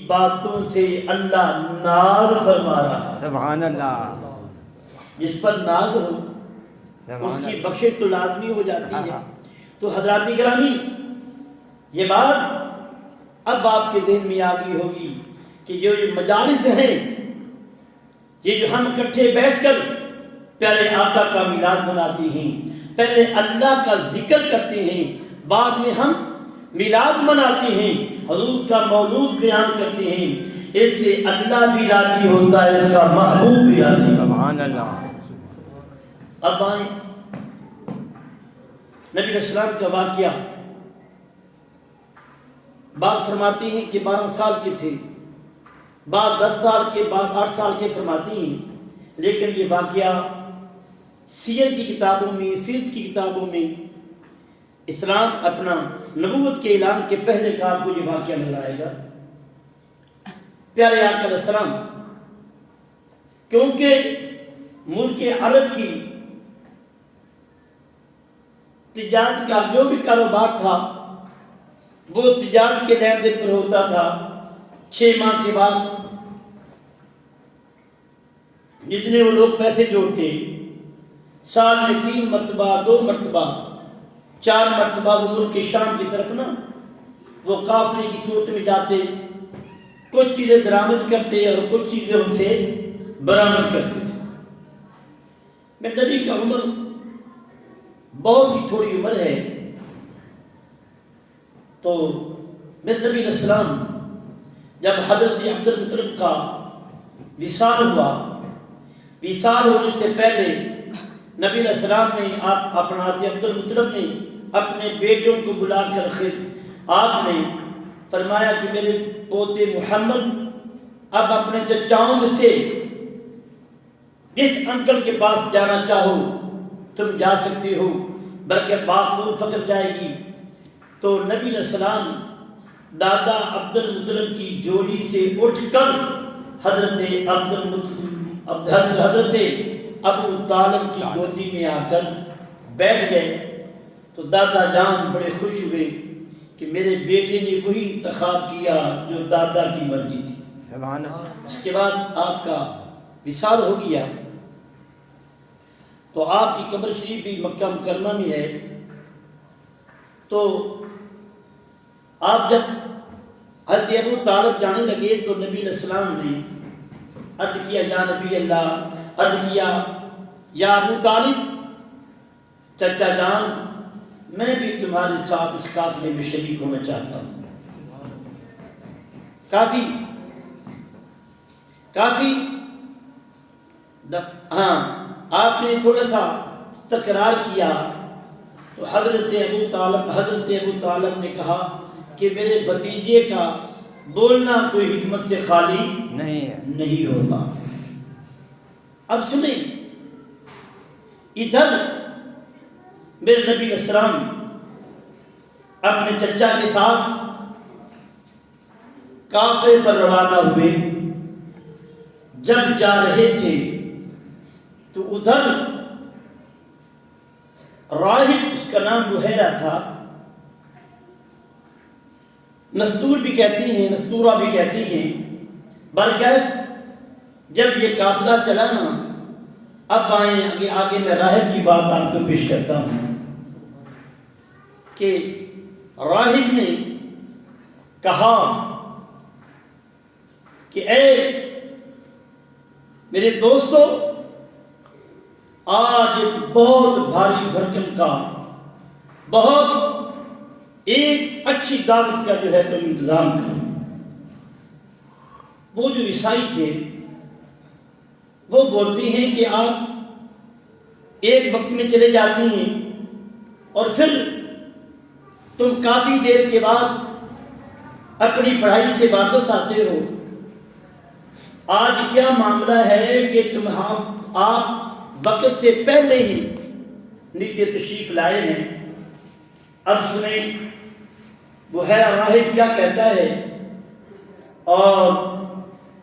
باتوں سے اللہ ناز فرما رہا ہے۔ سبحان اللہ۔ جس پر ناز ہو اس کی بخشش تو لازمی ہو جاتی ہے۔ تو حضرات گرامی، یہ بات اب آپ کے ذہن میں آ گئی ہوگی کہ جو یہ مجالس ہیں، یہ جو ہم اکٹھے بیٹھ کر پیارے آقا کا میلاد مناتے ہیں، پہلے اللہ کا ذکر کرتے ہیں، بعد میں ہم میلاد مناتے ہیں، حضور کا مولود بیان کرتے ہیں، اس سے اللہ بھی راضی ہوتا ہے، اس کا محبوب بھی راضی ہوتا ہے۔ سبحان اللہ۔ اب آئیں نبی علیہ السلام کا واقعہ۔ بعض فرماتے ہیں کہ 12 سال کے تھے، بعض 10 سال کے، بعض 8 سال کے فرماتے ہیں، لیکن یہ واقعہ سیر کی کتابوں میں، سیرت کی کتابوں میں اسلام اپنا نبوت کے اعلان کے پہلے کا آپ کو یہ واقعہ نظر آئے گا۔ پیارے آقا علیہ السلام کیونکہ ملک عرب کی تجارت کا جو بھی کاروبار تھا وہ تجارت کے لین دین پر ہوتا تھا۔ 6 ماہ کے بعد جتنے وہ لوگ پیسے جوڑتے، سال میں 3 مرتبہ، 2 مرتبہ، 4 مرتبہ وہ ملک شام کی طرف نا وہ قافلے کی صورت میں جاتے، کچھ چیزیں درآمد کرتے اور کچھ چیزیں ان سے برآمد کرتے تھے۔ میں نبی کا عمر بہت ہی تھوڑی عمر ہے، تو میرے نبی علیہ السلام جب حضرت عبد المطلب کا وصال ہوا، وصال ہونے سے پہلے نبی علیہ السلام نے اپنا عبد المطلب نے اپنے بیٹوں کو بلا کر آپ نے فرمایا کہ میرے پوتے محمد اب اپنے چچاؤں میں سے جس انکل کے پاس جانا چاہو تم جا سکتے ہو، بلکہ بات دور پکڑ جائے گی۔ تو نبی علیہ السلام دادا عبد المطلب کی جولی سے اٹھ کر حضرت ابو طالب کی گودی میں آ کر بیٹھ گئے۔ تو دادا جان بڑے خوش ہوئے کہ میرے بیٹے نے وہی انتخاب کیا جو دادا کی مرضی تھی۔ اس کے بعد آپ کا وصال ہو گیا، تو آپ کی قبر شریف بھی مکہ مکرمہ میں ہے۔ تو آپ جب حضرت ابو طالب جانے لگے تو نبی علیہ السلام نے عرض کیا، یا نبی اللہ، عرض کیا یا ابو طالب، چچا جان میں بھی تمہارے ساتھ اس قافلے میں شریک ہونا چاہتا ہوں۔ کافی ہاں آپ نے تھوڑا سا تکرار کیا تو حضرت ابو طالب نے کہا کہ میرے بھتیجے کا بولنا کوئی حکمت سے خالی نہیں ہوتا۔ اب سنیں، ادھر میرے نبی علیہ السلام اپنے چچا کے ساتھ قافلے پر روانہ ہوئے۔ جب جا رہے تھے تو ادھر راہب، اس کا نام بحیرہ تھا، نستور بھی کہتی ہیں، نستورہ بھی کہتی ہیں، بلکہ جب یہ قافلہ چلا نا، اب آئیں آگے میں راہب کی بات آپ کو پیش کرتا ہوں کہ راہب نے کہا کہ اے میرے دوستو، آج ایک بہت بھاری بھرکم کا، بہت ایک اچھی دعوت کا جو ہے تم انتظام کرو۔ وہ جو عیسائی تھے وہ بولتے ہیں کہ آپ ایک وقت میں چلے جاتی ہیں اور پھر تم کافی دیر کے بعد اپنی پڑھائی سے واپس آتے ہو۔ آج کیا معاملہ ہے کہ آپ وقت سے پہلے ہی نیچے تشریف لائے ہیں؟ اب سنیں بحیرہ راہب کیا کہتا ہے اور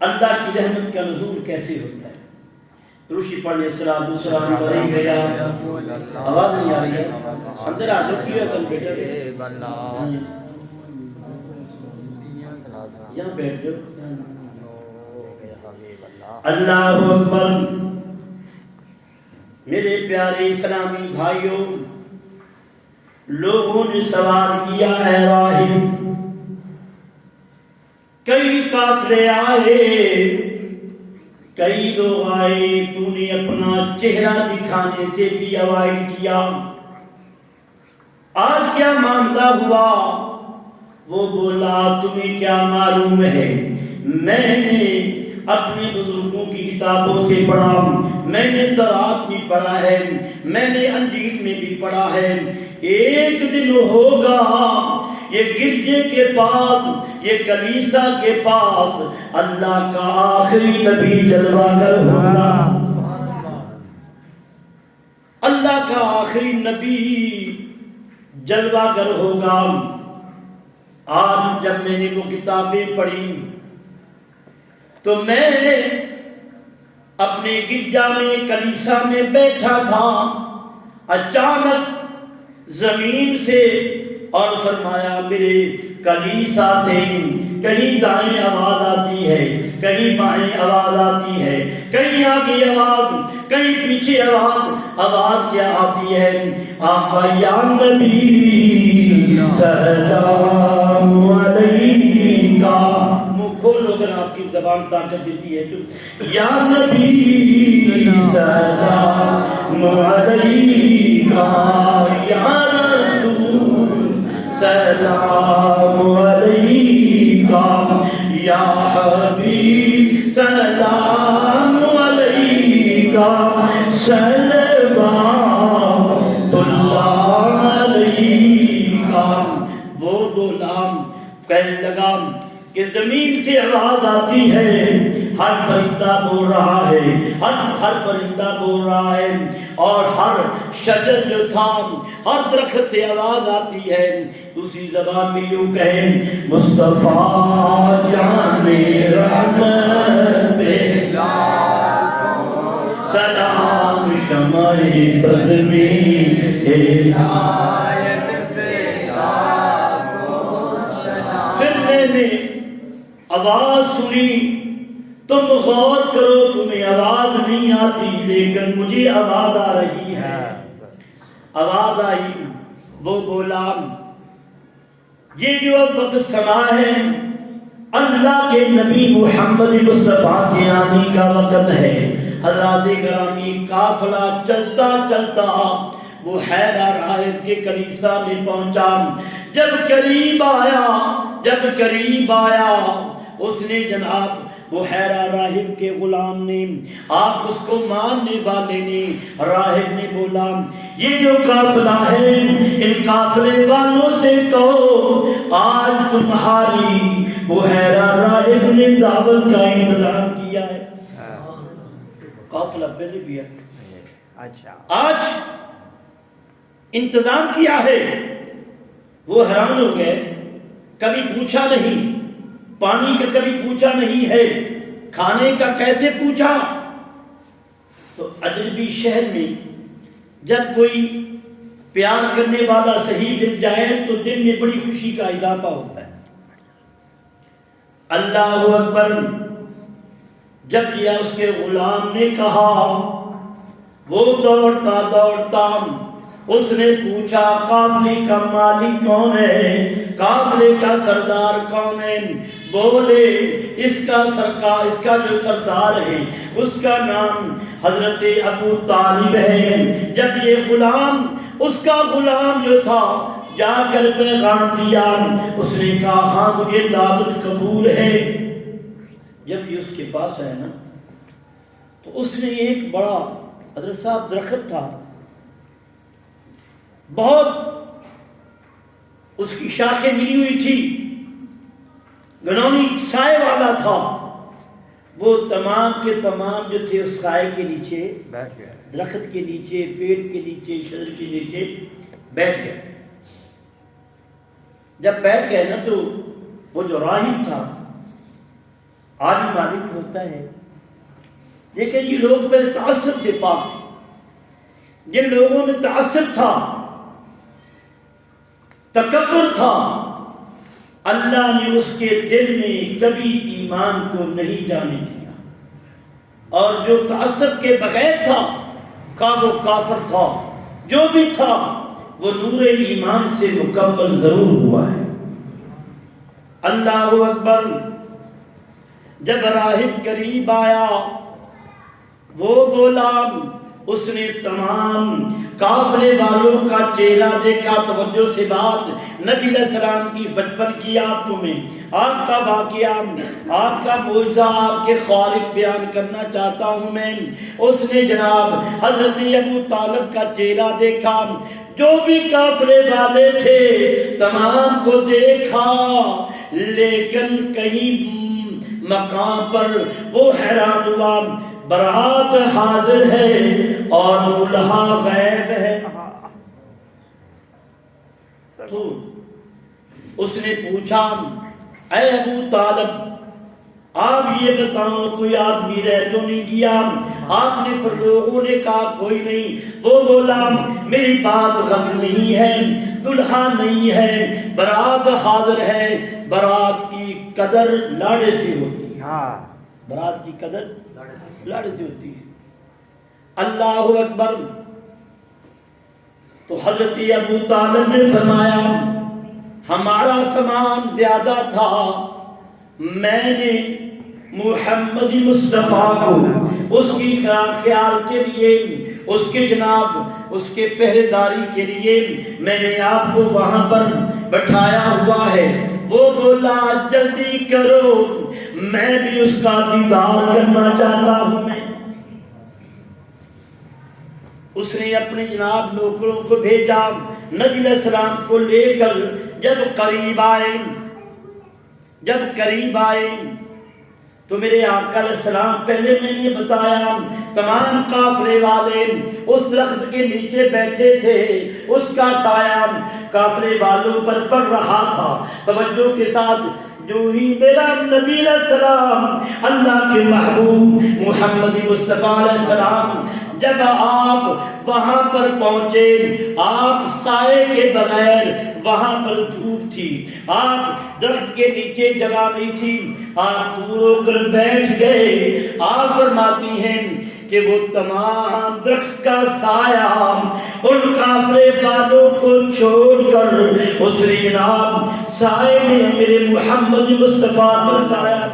اللہ کی رحمت کا نزول کیسے ہوتا ہے۔ روشی پڑھنے الصلاۃ والسلام علیہ، آواز نہیں آ رہی ہے، اندر آ جاؤ، کیوں ہے بیٹا، یہاں بیٹھ جاؤ. اللہ اکبر. میرے پیارے اسلامی بھائیوں، لوگوں نے سوال کیا ہے راہب، کئی قافلے آئے، کئی لوگ آئے، تو نے اپنا چہرہ دکھانے سے بھی اوائڈ کیا، آج کیا معاملہ ہوا؟ وہ بولا تمہیں کیا معلوم ہے، میں نے اپنے بزرگوں کی کتابوں سے پڑھا، میں نے تورات میں پڑھا ہے، میں نے انجیل میں بھی پڑھا ہے، ایک دن ہوگا یہ گرجے کے پاس، یہ کلیسا کے پاس اللہ کا آخری نبی جلوہ گر ہوگا، اللہ کا آخری نبی جلوہ گر ہوگا. آج جب میں نے وہ کتابیں پڑھی تو میں اپنے گرجا میں کلیسا میں بیٹھا تھا، اچانک زمین سے اور فرمایا میرے کلیسا سے کہیں دائیں آواز آتی ہے، کہیں بائیں آواز آتی ہے، کہیں آگے آواز، کہیں پیچھے آواز. آواز کیا آتی ہے؟ آقا یا نبی سلام علیکہ. منہ کھولو اگر آپ کی زبان طاقت دیتی ہے تو. یا نبی سلام علیکہ، یا رسول سلام علیکہ، یا حبیب سلام علیکہ، صلوات اللہ علیکہ. وہ بولا، کہنے لگا کہ زمین سے آواز آتی ہے، ہر پرندہ بول رہا ہے، ہر پرندہ بول رہا ہے، اور ہر شجر جو تھا، ہر درخت سے آواز آتی ہے. دوسری زبان میں یوں کہیں مصطفیٰ جان رحمت پہ سلام، شمع بد میں ہدایت پہ پھر میں نے آواز سنی. تم غور کرو، تمہیں آواز نہیں آتی لیکن مجھے آواز آ رہی ہے. آواز آئی، وہ بولا یہ جو اب وقت سما ہے اللہ کے نبی محمد مصطفیٰ کے آنے کا وقت ہے. حضرات گرامی، قافلہ چلتا چلتا وہ حیرہ راہب کے کلیسا میں پہنچا. جب قریب آیا اس نے جناب وہ حیرہ راہب کے غلام نے، آپ اس کو ماننے والے نے، راہب نے بولا یہ جو قافلہ ہے ان قافلے والوں سے کہو آج تمہاری وہ حیرہ راہب نے دعوت کا انتظام کیا ہے. قافلہ پہلے بھی ہے، آج انتظام کیا ہے. وہ حیران ہو گئے، کبھی پوچھا نہیں، پانی کا کبھی پوچھا نہیں ہے، کھانے کا کیسے پوچھا. تو اجنبی شہر میں جب کوئی پیار کرنے والا صحیح مل جائے تو دل میں بڑی خوشی کا اضافہ ہوتا ہے. اللہ اکبر. جب یہ اس کے غلام نے کہا، وہ دوڑتا دوڑتا اس نے پوچھا قافلے کا مالک کون ہے، قافلے کا سردار کون ہے؟ بولے اس کا جو سردار ہے اس کا نام حضرت ابو طالب ہے. جب یہ غلام، اس کا غلام جو تھا، جا کر پیغام دیا، اس نے کہا ہاں مجھے دعوت قبول ہے. جب یہ اس کے پاس آیا نا تو اس نے ایک بڑا حضرت صاحب درخت تھا، بہت اس کی شاخیں ملی ہوئی تھی، گھنونی سائے والا تھا. وہ تمام کے تمام جو تھے اس سائے کے نیچے، درخت کے نیچے، پیڑ کے نیچے، شجر کے نیچے بیٹھ گئے. جب بیٹھ گئے نا تو وہ جو راہب تھا، عالم مالک ہوتا ہے، لیکن یہ لوگ پہلے تعصب سے پاک تھے. جن لوگوں میں تعصب تھا، تکبر تھا، اللہ نے اس کے دل میں کبھی ایمان کو نہیں جانے دیا، اور جو تعصب کے بغیر تھا کا وہ کافر تھا، جو بھی تھا وہ نور ایمان سے مکمل ضرور ہوا ہے۔ اللہ اکبر۔ جب راہب قریب آیا، وہ بولا، اس نے تمام قافلے والوں کا چہرہ دیکھا، توجہ سے بات نبی علیہ السلام کی بچپن کی آپ تمہیں آپ کا واقعہ، آپ کا معجزہ، آپ کے خالق بیان کرنا چاہتا ہوں میں۔ اس نے جناب حضرت ابو طالب کا چہرہ دیکھا، جو بھی قافلے والے تھے تمام کو دیکھا، لیکن کہیں مقام پر وہ حیران ہوا، برات حاضر ہے اور دلہا غائب ہے۔ تو اس نے پوچھا، اے ابو طالب، آپ یہ بتاؤ کوئی آدمی رہ تو نہیں گیا؟ آپ نے پر لوگوں نے کہا کوئی نہیں۔ وہ بولا، میری بات غلط نہیں ہے، دلہا نہیں ہے، برات حاضر ہے۔ برات کی قدر لاڑے سے ہوتی ہے، برات کی قدر لاڑے سے ہوتی ہے۔ اللہ اکبر۔ تو حضرت ابو طالب نے فرمایا، ہمارا سامان زیادہ تھا، میں نے محمد مصطفیٰ کو اس کی خیال کے لیے، اس کے جناب اس کے پہرے داری کے لیے میں نے آپ کو وہاں پر بٹھایا ہوا ہے۔ وہ بولا، جلدی کرو، میں بھی اس کا دیدار کرنا چاہتا ہوں۔ میں اس نے اپنے جناب نوکروں کو بھیجا، نبی علیہ السلام کو لے کر جب قریب آئے تو میرے آقا علیہ السلام، پہلے میں نے بتایا تمام قافلے والے اس درخت کے نیچے بیٹھے تھے، اس کا سایہ قافلے والوں پر پڑ رہا تھا۔ توجہ کے ساتھ، جو ہی میرا نبی علیہ السلام، اللہ کے محبوب محمد مصطفیٰ علیہ السلام جب آپ وہاں پر پہنچے، آپ سائے کے بغیر، وہاں پر دھوپ تھی، آپ درخت کے نیچے جگہ نہیں تھی، آپ دور ہو کر بیٹھ گئے۔ آپ فرماتی ہیں کہ وہ تمام درخت کا سایہ ان کافرے والوں کو چھوڑ کر اس نے جناب سائے میں میرے محمد مصطفیٰ پر سایہ